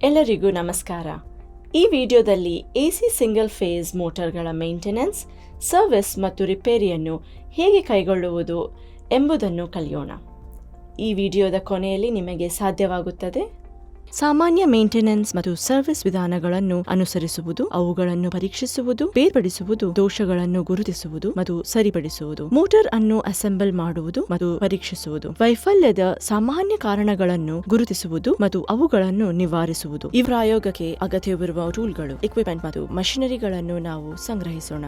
ಎಲ್ಲರಿಗೂ ನಮಸ್ಕಾರ. ಈ ವಿಡಿಯೋದಲ್ಲಿ ಎಸಿ ಸಿಂಗಲ್ ಫೇಸ್ ಮೋಟಾರ್ಗಳ ಮೇಂಟೆನೆನ್ಸ್, ಸರ್ವಿಸ್ ಮತ್ತು ರಿಪೇರಿಯನ್ನು ಹೇಗೆ ಕೈಗೊಳ್ಳುವುದು ಎಂಬುದನ್ನು ಕಲಿಯೋಣ. ಈ ವಿಡಿಯೋದ ಕೊನೆಯಲ್ಲಿ ನಿಮಗೆ ಸಾಧ್ಯವಾಗುತ್ತದೆ ಸಾಮಾನ್ಯ ಮೇಂಟೆನೆನ್ಸ್ ಮತ್ತು ಸರ್ವಿಸ್ ವಿಧಾನಗಳನ್ನು ಅನುಸರಿಸುವುದು, ಅವುಗಳನ್ನು ಪರೀಕ್ಷಿಸುವುದು, ಬೇರ್ಪಡಿಸುವುದು, ದೋಷಗಳನ್ನು ಗುರುತಿಸುವುದು ಮತ್ತು ಸರಿಪಡಿಸುವುದು, ಮೋಟಾರ್ ಅನ್ನು ಅಸೆಂಬಲ್ ಮಾಡುವುದು ಮತ್ತು ಪರೀಕ್ಷಿಸುವುದು, ವೈಫಲ್ಯದ ಸಾಮಾನ್ಯ ಕಾರಣಗಳನ್ನು ಗುರುತಿಸುವುದು ಮತ್ತು ಅವುಗಳನ್ನು ನಿವಾರಿಸುವುದು. ಈ ಪ್ರಯೋಗಕ್ಕೆ ಅಗತ್ಯವಿರುವ ಟೂಲ್ಗಳು, ಇಕ್ವಿಪ್ಮೆಂಟ್ ಮತ್ತು ಮಷಿನರಿಗಳನ್ನು ನಾವು ಸಂಗ್ರಹಿಸೋಣ.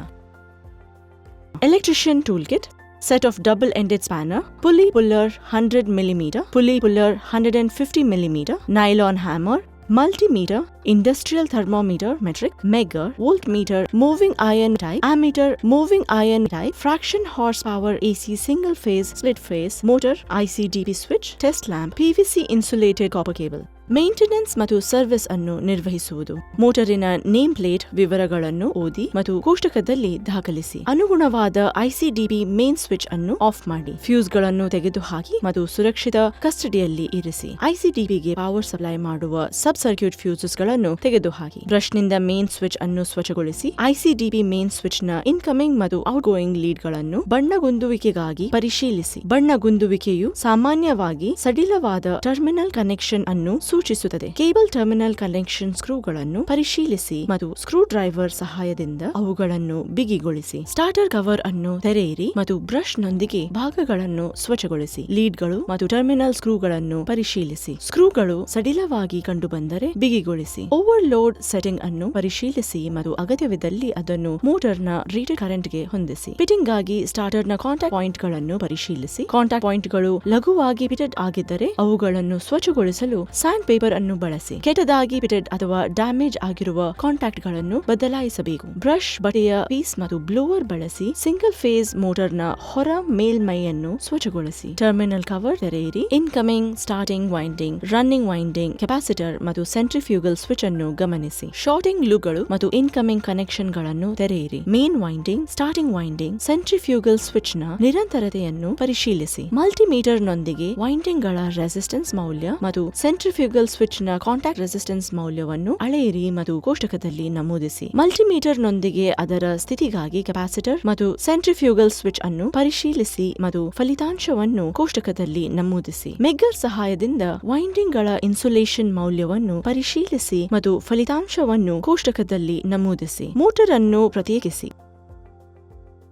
Electrician tool kit, set of double-ended spanner, pulley puller 100 mm, pulley puller 150 mm, nylon hammer, multimeter, industrial thermometer, metric, megger, voltmeter, moving iron type, ammeter, moving iron type, fraction horsepower AC single phase, split phase, motor, ICDP switch, test lamp, PVC insulated copper cable. Maintenance ಮತ್ತು service ಅನ್ನು ನಿರ್ವಹಿಸುವುದು. ಮೋಟರಿನ name plate ವಿವರಗಳನ್ನು ಓದಿ ಮತ್ತು ಕೋಷ್ಟಕದಲ್ಲಿ ದಾಖಲಿಸಿ. ಅನುಗುಣವಾದ ಐಸಿಡಿಬಿ main switch ಅನ್ನು ಆಫ್ ಮಾಡಿ. ಫ್ಯೂಸ್ ಗಳನ್ನು ತೆಗೆದುಹಾಕಿ ಮತ್ತು ಸುರಕ್ಷಿತ ಕಸ್ಟಡಿಯಲ್ಲಿ ಇರಿಸಿ. ಐಸಿಡಿಬಿಗೆ ಪವರ್ ಸಪ್ಲೈ ಮಾಡುವ ಸಬ್ ಸರ್ಕ್ಯೂಟ್ ಫ್ಯೂಸಸ್ ಗಳನ್ನು ತೆಗೆದುಹಾಕಿ. ಬ್ರಷ್ ನಿಂದ ಮೇನ್ ಸ್ವಿಚ್ ಅನ್ನು ಸ್ವಚ್ಛಗೊಳಿಸಿ. ಐಸಿಡಿಬಿ ಮೇನ್ ಸ್ವಿಚ್ ನ ಇನ್ಕಮಿಂಗ್ ಮತ್ತು ಔಟ್ ಗೋಯಿಂಗ್ ಲೀಡ್ ಗಳನ್ನು ಬಣ್ಣಗುಂದುವಿಕೆಗಾಗಿ ಪರಿಶೀಲಿಸಿ. ಬಣ್ಣಗುಂದುವಿಕೆಯು ಸಾಮಾನ್ಯವಾಗಿ ಸಡಿಲವಾದ ಟರ್ಮಿನಲ್ ಕನೆಕ್ಷನ್ ಅನ್ನು ಸೂಚಿಸುತ್ತದೆ. ಕೇಬಲ್ ಟರ್ಮಿನಲ್ ಕನೆಕ್ಷನ್ ಸ್ಕ್ರೂಗಳನ್ನು ಪರಿಶೀಲಿಸಿ ಮತ್ತು ಸ್ಕ್ರೂ ಡ್ರೈವರ್ ಸಹಾಯದಿಂದ ಅವುಗಳನ್ನು ಬಿಗಿಗೊಳಿಸಿ. ಸ್ಟಾರ್ಟರ್ ಕವರ್ ಅನ್ನು ತೆರೆಯಿರಿ ಮತ್ತು ಬ್ರಷ್ ನೊಂದಿಗೆ ಭಾಗಗಳನ್ನು ಸ್ವಚ್ಛಗೊಳಿಸಿ. ಲೀಡ್ಗಳು ಮತ್ತು ಟರ್ಮಿನಲ್ ಸ್ಕ್ರೂಗಳನ್ನು ಪರಿಶೀಲಿಸಿ. ಸ್ಕ್ರೂಗಳು ಸಡಿಲವಾಗಿ ಕಂಡುಬಂದರೆ ಬಿಗಿಗೊಳಿಸಿ. ಓವರ್ಲೋಡ್ ಸೆಟ್ಟಿಂಗ್ ಅನ್ನು ಪರಿಶೀಲಿಸಿ ಮತ್ತು ಅಗತ್ಯವಿದ್ದಲ್ಲಿ ಅದನ್ನು ಮೋಟಾರ್ನ ರೇಟೆಡ್ ಕರೆಂಟ್ಗೆ ಹೊಂದಿಸಿ. ಫಿಟ್ಟಿಂಗ್ ಗಾಗಿ ಸ್ಟಾರ್ಟರ್ನ ಕಾಂಟ್ಯಾಕ್ಟ್ ಪಾಯಿಂಟ್ ಗಳನ್ನು ಪರಿಶೀಲಿಸಿ. ಕಾಂಟ್ಯಾಕ್ಟ್ ಪಾಯಿಂಟ್ಗಳು ಲಘುವಾಗಿ ಫಿಟೆಡ್ ಆಗಿದ್ದರೆ ಅವುಗಳನ್ನು ಸ್ವಚ್ಛಗೊಳಿಸಲು ಸ್ಯಾಂಡ್ ಪೇಪರ್ ಅನ್ನು ಬಳಸಿ. ಕೆಟ್ಟದಾಗಿ ಫಿಟೆಡ್ ಅಥವಾ ಡ್ಯಾಮೇಜ್ ಆಗಿರುವ ಕಾಂಟ್ಯಾಕ್ಟ್ ಗಳನ್ನು ಬದಲಾಯಿಸಬೇಕು. ಬ್ರಷ್, ಬಟ್ಟೆಯ ಪೀಸ್ ಮತ್ತು ಬ್ಲೋವರ್ ಬಳಸಿ ಸಿಂಗಲ್ ಫೇಸ್ ಮೋಟಾರ್ನ ಹೊರ ಮೇಲ್ಮೈಯನ್ನು ಸ್ವಚ್ಛಗೊಳಿಸಿ. ಟರ್ಮಿನಲ್ ಕವರ್ ತೆರೆಯಿರಿ. Incoming, starting winding, running winding, capacitor ಮತ್ತು ಸೆಂಟ್ರಿಫ್ಯೂಗಲ್ ಸ್ವಿಚ್ ಅನ್ನು ಗಮನಿಸಿ. ಶಾರ್ಟಿಂಗ್ ಲೂಪ್ಗಳು ಮತ್ತು ಇನ್ಕಮಿಂಗ್ ಕನೆಕ್ಷನ್ ಗಳನ್ನು ತೆರೆಯಿರಿ. Main winding, starting winding, centrifugal switch ನ ನಿರಂತರತೆಯನ್ನು ಪರಿಶೀಲಿಸಿ. ಮಲ್ಟಿಮೀಟರ್ ನೊಂದಿಗೆ ವೈಂಡಿಂಗ್ ಗಳ ರೆಸಿಸ್ಟೆನ್ಸ್ ಮೌಲ್ಯ ಮತ್ತು ಸೆಂಟ್ರಿಫ್ಯೂಗಲ್ ಸ್ವಿಚ್ ನ ಕಾಂಟ್ಯಾಕ್ಟ್ ರೆಸಿಸ್ಟೆನ್ಸ್ ಮೌಲ್ಯವನ್ನು ಅಳೆಯಿರಿ ಮತ್ತು ಕೋಷ್ಟಕದಲ್ಲಿ ನಮೂದಿಸಿ. ಮಲ್ಟಿಮೀಟರ್ ನೊಂದಿಗೆ ಅದರ ಸ್ಥಿತಿಗಾಗಿ ಕೆಪಾಸಿಟರ್ ಮತ್ತು ಸೆಂಟ್ರಿಫ್ಯೂಗಲ್ ಸ್ವಿಚ್ ಅನ್ನು ಪರಿಶೀಲಿಸಿ ಮತ್ತು ಫಲಿತಾಂಶವನ್ನು ಕೋಷ್ಟಕದಲ್ಲಿ ನಮೂದಿಸಿ. ಮೆಗ್ಗರ್ ಸಹಾಯದಿಂದ ವೈಂಡಿಂಗ್ ಗಳ ಇನ್ಸುಲೇಷನ್ ಮೌಲ್ಯವನ್ನು ಪರಿಶೀಲಿಸಿ ಮತ್ತು ಫಲಿತಾಂಶವನ್ನು ಕೋಷ್ಟಕದಲ್ಲಿ ನಮೂದಿಸಿ. ಮೋಟಾರ್ ಅನ್ನು ಪ್ರತ್ಯೇಕಿಸಿ.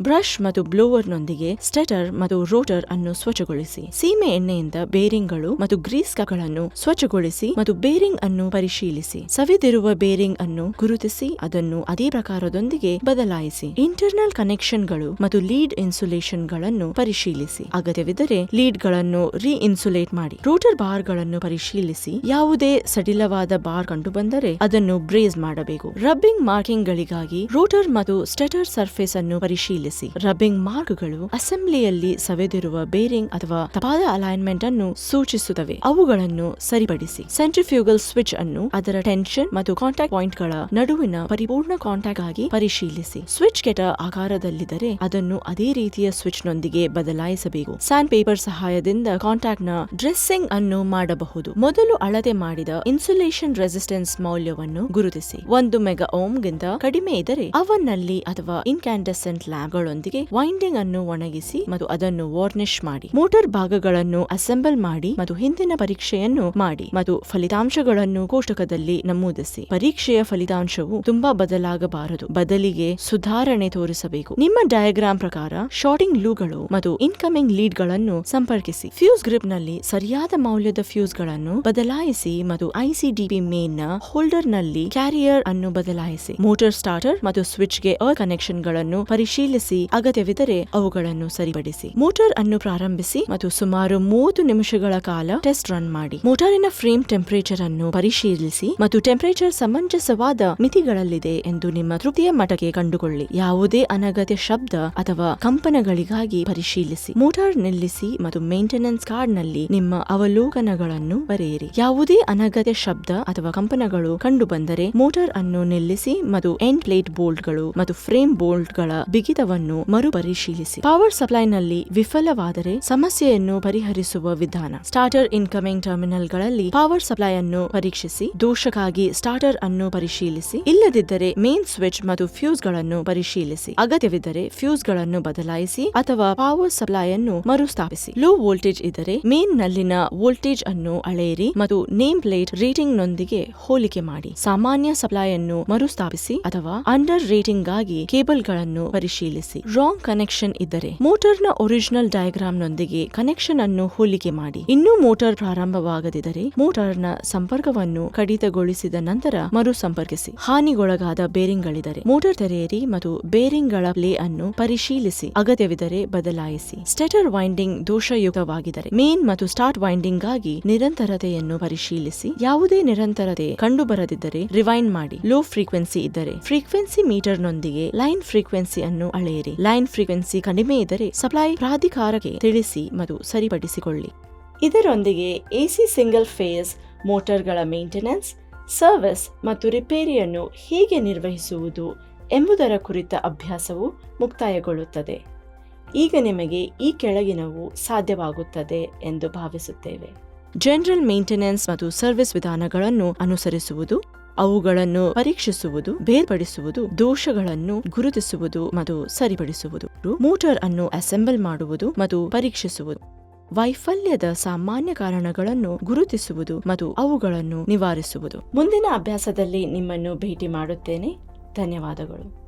ಬ್ರಷ್ ಮತ್ತು ಬ್ಲೋವರ್ ನೊಂದಿಗೆ ಸ್ಟೇಟರ್ ಮತ್ತು ರೋಟರ್ ಅನ್ನು ಸ್ವಚ್ಛಗೊಳಿಸಿ. ಸೀಮೆ ಎಣ್ಣೆಯಿಂದ ಬೇರಿಂಗ್ಗಳು ಮತ್ತು ಗ್ರೀಸ್ ಗಳನ್ನು ಸ್ವಚ್ಛಗೊಳಿಸಿ ಮತ್ತು ಬೇರಿಂಗ್ ಅನ್ನು ಪರಿಶೀಲಿಸಿ. ಸವಿದಿರುವ ಬೇರಿಂಗ್ ಅನ್ನು ಗುರುತಿಸಿ ಅದನ್ನು ಅದೇ ಪ್ರಕಾರದೊಂದಿಗೆ ಬದಲಾಯಿಸಿ. ಇಂಟರ್ನಲ್ ಕನೆಕ್ಷನ್ಗಳು ಮತ್ತು ಲೀಡ್ ಇನ್ಸುಲೇಷನ್ ಗಳನ್ನು ಪರಿಶೀಲಿಸಿ. ಅಗತ್ಯವಿದ್ದರೆ ಲೀಡ್ ಗಳನ್ನು ಇನ್ಸುಲೇಟ್ ಮಾಡಿ. ರೋಟರ್ ಬಾರ್ ಗಳನ್ನು ಪರಿಶೀಲಿಸಿ. ಯಾವುದೇ ಸಡಿಲವಾದ ಬಾರ್ ಕಂಡುಬಂದರೆ ಅದನ್ನು ಬ್ರೇಸ್ ಮಾಡಬೇಕು. ರಬ್ಬಿಂಗ್ ಮಾರ್ಕಿಂಗ್ ಗಳಿಗಾಗಿ ರೋಟರ್ ಮತ್ತು ಸ್ಟೇಟರ್ ಸರ್ಫೇಸ್ ಅನ್ನು ಪರಿಶೀಲಿಸಿ. ರಬ್ಬಿಂಗ್ ಮಾರ್ಕ್ಗಳು ಅಸೆಂಬ್ಲಿಯಲ್ಲಿ ಸವೆದಿರುವ ಬೇರಿಂಗ್ ಅಥವಾ ತಪಾದ ಅಲೈನ್ಮೆಂಟ್ ಅನ್ನು ಸೂಚಿಸುತ್ತವೆ. ಅವುಗಳನ್ನು ಸರಿಪಡಿಸಿ. ಸೆಂಟ್ರಿಫ್ಯೂಗಲ್ ಸ್ವಿಚ್ ಅನ್ನು ಅದರ ಟೆನ್ಷನ್ ಮತ್ತು ಕಾಂಟ್ಯಾಕ್ಟ್ ಪಾಯಿಂಟ್ ಗಳ ನಡುವಿನ ಪರಿಪೂರ್ಣ ಕಾಂಟ್ಯಾಕ್ಟ್ ಆಗಿ ಪರಿಶೀಲಿಸಿ. ಸ್ವಿಚ್ ಕೆಟ್ಟ ಆಕಾರದಲ್ಲಿದ್ದರೆ ಅದನ್ನು ಅದೇ ರೀತಿಯ ಸ್ವಿಚ್ ನೊಂದಿಗೆ ಬದಲಾಯಿಸಬೇಕು. ಸ್ಯಾಂಡ್ ಪೇಪರ್ ಸಹಾಯದಿಂದ ಕಾಂಟ್ಯಾಕ್ಟ್ ನ ಡ್ರೆಸ್ಸಿಂಗ್ ಅನ್ನು ಮಾಡಬಹುದು. ಮೊದಲು ಅಳತೆ ಮಾಡಿದ ಇನ್ಸುಲೇಷನ್ ರೆಸಿಸ್ಟೆನ್ಸ್ ಮೌಲ್ಯವನ್ನು ಗುರುತಿಸಿ. 1 ಮೆಗಾ ಓಮ್ ಗಿಂತ ಕಡಿಮೆ ಇದ್ದರೆ ಅವನ್ ನಲ್ಲಿ ಅಥವಾ ಇನ್ಕ್ಯಾಂಡೆಸೆಂಟ್ ಲ್ಯಾಂಪ್ ಗಳೊಂದಿಗೆ ವೈಂಡಿಂಗ್ ಅನ್ನು ಒಣಗಿಸಿ ಮತ್ತು ಅದನ್ನು ವಾರ್ನಿಶ್ ಮಾಡಿ. ಮೋಟಾರ್ ಭಾಗಗಳನ್ನು ಅಸೆಂಬಲ್ ಮಾಡಿ ಮತ್ತು ಹಿಂದಿನ ಪರೀಕ್ಷೆಯನ್ನು ಮಾಡಿ ಮತ್ತು ಫಲಿತಾಂಶಗಳನ್ನು ಕೋಷ್ಟಕದಲ್ಲಿ ನಮೂದಿಸಿ. ಪರೀಕ್ಷೆಯ ಫಲಿತಾಂಶವು ತುಂಬಾ ಬದಲಾಗಬಾರದು, ಬದಲಿಗೆ ಸುಧಾರಣೆ ತೋರಿಸಬೇಕು. ನಿಮ್ಮ ಡಯಾಗ್ರಾಮ್ ಪ್ರಕಾರ ಶಾರ್ಟಿಂಗ್ ಲೂಪ್ಗಳು ಮತ್ತು ಇನ್ಕಮಿಂಗ್ ಲೀಡ್ ಗಳನ್ನು ಸಂಪರ್ಕಿಸಿ. ಫ್ಯೂಸ್ ಗ್ರಿಪ್ ನಲ್ಲಿ ಸರಿಯಾದ ಮೌಲ್ಯದ ಫ್ಯೂಸ್ ಗಳನ್ನು ಬದಲಾಯಿಸಿ ಮತ್ತು ಐಸಿಡಿಬಿ ಮೇನ್ ನ ಹೋಲ್ಡರ್ ನಲ್ಲಿ ಕ್ಯಾರಿಯರ್ ಅನ್ನು ಬದಲಾಯಿಸಿ. ಮೋಟಾರ್ ಸ್ಟಾರ್ಟರ್ ಮತ್ತು ಸ್ವಿಚ್ ಗೆ ಕನೆಕ್ಷನ್ ಗಳನ್ನು ಪರಿಶೀಲಿಸಿ. ಅಗತ್ಯವಿದ್ದರೆ ಅವುಗಳನ್ನು ಸರಿಪಡಿಸಿ. ಮೋಟಾರ್ ಅನ್ನು ಪ್ರಾರಂಭಿಸಿ ಮತ್ತು ಸುಮಾರು 30 ನಿಮಿಷಗಳ ಕಾಲ ಟೆಸ್ಟ್ ರನ್ ಮಾಡಿ. ಮೋಟಾರಿನ ಫ್ರೇಮ್ ಟೆಂಪರೇಚರ್ ಅನ್ನು ಪರಿಶೀಲಿಸಿ ಮತ್ತು ಟೆಂಪರೇಚರ್ ಸಮಂಜಸವಾದ ಮಿತಿಗಳಲ್ಲಿದೆ ಎಂದು ನಿಮ್ಮ ತೃಪ್ತಿಯ ಮಟ್ಟಕ್ಕೆ ಕಂಡುಕೊಳ್ಳಿ. ಯಾವುದೇ ಅನಗತ್ಯ ಶಬ್ದ ಅಥವಾ ಕಂಪನಗಳಿಗಾಗಿ ಪರಿಶೀಲಿಸಿ. ಮೋಟಾರ್ ನಿಲ್ಲಿಸಿ ಮತ್ತು ಮೇಂಟೆನೆನ್ಸ್ ಕಾರ್ಡ್ ನಲ್ಲಿ ನಿಮ್ಮ ಅವಲೋಕನಗಳನ್ನು ಬರೆಯಿರಿ. ಯಾವುದೇ ಅನಗತ್ಯ ಶಬ್ದ ಅಥವಾ ಕಂಪನಗಳು ಕಂಡುಬಂದರೆ ಮೋಟಾರ್ ಅನ್ನು ನಿಲ್ಲಿಸಿ ಮತ್ತು ಎಂಡ್ ಪ್ಲೇಟ್ ಬೋಲ್ಟ್ಗಳು ಮತ್ತು ಫ್ರೇಮ್ ಬೋಲ್ಟ್ ಗಳ ಬಿಗಿತವನ್ನು ಎಲ್ಲವನ್ನು ಮರುಪರಿಶೀಲಿಸಿ. ಪವರ್ ಸಪ್ಲೈನಲ್ಲಿ ವಿಫಲವಾದರೆ ಸಮಸ್ಯೆಯನ್ನು ಪರಿಹರಿಸುವ ವಿಧಾನ. ಸ್ಟಾರ್ಟರ್ ಇನ್ಕಮಿಂಗ್ ಟರ್ಮಿನಲ್ಗಳಲ್ಲಿ ಪವರ್ ಸಪ್ಲೈ ಅನ್ನು ಪರೀಕ್ಷಿಸಿ. ದೋಷಕ್ಕಾಗಿ ಸ್ಟಾರ್ಟರ್ ಅನ್ನು ಪರಿಶೀಲಿಸಿ. ಇಲ್ಲದಿದ್ದರೆ ಮೇನ್ ಸ್ವಿಚ್ ಮತ್ತು ಫ್ಯೂಸ್ ಗಳನ್ನು ಪರಿಶೀಲಿಸಿ. ಅಗತ್ಯವಿದ್ದರೆ ಫ್ಯೂಸ್ ಗಳನ್ನು ಬದಲಾಯಿಸಿ ಅಥವಾ ಪವರ್ ಸಪ್ಲೈ ಅನ್ನು ಮರುಸ್ಥಾಪಿಸಿ. ಲೋ ವೋಲ್ಟೇಜ್ ಇದ್ದರೆ ಮೇನ್ ನಲ್ಲಿನ ವೋಲ್ಟೇಜ್ ಅನ್ನು ಅಳೆಯಿರಿ ಮತ್ತು ನೇಮ್ ಪ್ಲೇಟ್ ರೇಟಿಂಗ್ ನೊಂದಿಗೆ ಹೋಲಿಕೆ ಮಾಡಿ. ಸಾಮಾನ್ಯ ಸಪ್ಲೈ ಅನ್ನು ಮರುಸ್ಥಾಪಿಸಿ ಅಥವಾ ಅಂಡರ್ ರೇಟಿಂಗ್ ಗಾಗಿ ಕೇಬಲ್ ಗಳನ್ನು ಪರಿಶೀಲಿಸಿ. ರಾಂಗ್ ಕನೆಕ್ಷನ್ ಇದ್ದರೆ ಮೋಟಾರ್ನ ಒರಿಜಿನಲ್ ಡಯಾಗ್ರಾಮ್ ನೊಂದಿಗೆ ಕನೆಕ್ಷನ್ ಅನ್ನು ಹೋಲಿಕೆ ಮಾಡಿ. ಇನ್ನೂ ಮೋಟಾರ್ ಪ್ರಾರಂಭವಾಗದಿದ್ದರೆ ಮೋಟಾರ್ನ ಸಂಪರ್ಕವನ್ನು ಕಡಿತಗೊಳಿಸಿದ ನಂತರ ಮರು ಸಂಪರ್ಕಿಸಿ. ಹಾನಿಗೊಳಗಾದ ಬೇರಿಂಗ್ ಗಳಿದ್ದರೆ ಮೋಟಾರ್ ತೆರೆಯಿರಿ ಮತ್ತು ಬೇರಿಂಗ್ ಗಳ ಪ್ಲೇ ಅನ್ನು ಪರಿಶೀಲಿಸಿ. ಅಗತ್ಯವಿದ್ದರೆ ಬದಲಾಯಿಸಿ. ಸ್ಟೇಟರ್ ವೈಂಡಿಂಗ್ ದೋಷಯುಕ್ತವಾಗಿದ್ದರೆ ಮೇನ್ ಮತ್ತು ಸ್ಟಾರ್ಟ್ ವೈಂಡಿಂಗ್ ಗಾಗಿ ನಿರಂತರತೆಯನ್ನು ಪರಿಶೀಲಿಸಿ. ಯಾವುದೇ ನಿರಂತರತೆ ಕಂಡುಬರದಿದ್ದರೆ ರಿವೈಂಡ್ ಮಾಡಿ. ಲೋ ಫ್ರೀಕ್ವೆನ್ಸಿ ಇದ್ದರೆ ಫ್ರೀಕ್ವೆನ್ಸಿ ಮೀಟರ್ ನೊಂದಿಗೆ ಲೈನ್ ಫ್ರೀಕ್ವೆನ್ಸಿ ಅನ್ನು ಅಳೆಯಿರಿ. ಲೈನ್ ಫ್ರೀಕ್ವೆನ್ಸಿ ಕಡಿಮೆ ಇದ್ದರೆ ಸಪ್ಲೈ ಪ್ರಾಧಿಕಾರಕ್ಕೆ ತಿಳಿಸಿ ಮತ್ತು ಸರಿಪಡಿಸಿಕೊಳ್ಳಿ. ಇದರೊಂದಿಗೆ ಎಸಿ ಸಿಂಗಲ್ ಫೇಸ್ ಮೋಟಾರ್ಗಳ ಮೇಂಟೆನೆನ್ಸ್, ಸರ್ವಿಸ್ ಮತ್ತು ರಿಪೇರಿಯನ್ನು ಹೇಗೆ ನಿರ್ವಹಿಸುವುದು ಎಂಬುದರ ಕುರಿತ ಅಭ್ಯಾಸವು ಮುಕ್ತಾಯಗೊಳ್ಳುತ್ತದೆ. ಈಗ ನಿಮಗೆ ಈ ಕೆಳಗಿನವು ಸಾಧ್ಯವಾಗುತ್ತದೆ ಎಂದು ಭಾವಿಸುತ್ತೇವೆ. ಜನರಲ್ ಮೇಂಟೆನೆನ್ಸ್ ಮತ್ತು ಸರ್ವಿಸ್ ವಿಧಾನಗಳನ್ನು ಅನುಸರಿಸುವುದು, ಅವುಗಳನ್ನು ಪರೀಕ್ಷಿಸುವುದು, ಬೇರ್ಪಡಿಸುವುದು, ದೋಷಗಳನ್ನು ಗುರುತಿಸುವುದು ಮತ್ತು ಸರಿಪಡಿಸುವುದು, ಮೋಟಾರ್ ಅನ್ನು ಅಸೆಂಬಲ್ ಮಾಡುವುದು ಮತ್ತು ಪರೀಕ್ಷಿಸುವುದು, ವೈಫಲ್ಯದ ಸಾಮಾನ್ಯ ಕಾರಣಗಳನ್ನು ಗುರುತಿಸುವುದು ಮತ್ತು ಅವುಗಳನ್ನು ನಿವಾರಿಸುವುದು. ಮುಂದಿನ ಅಭ್ಯಾಸದಲ್ಲಿ ನಿಮ್ಮನ್ನು ಭೇಟಿ ಮಾಡುತ್ತೇನೆ. ಧನ್ಯವಾದಗಳು.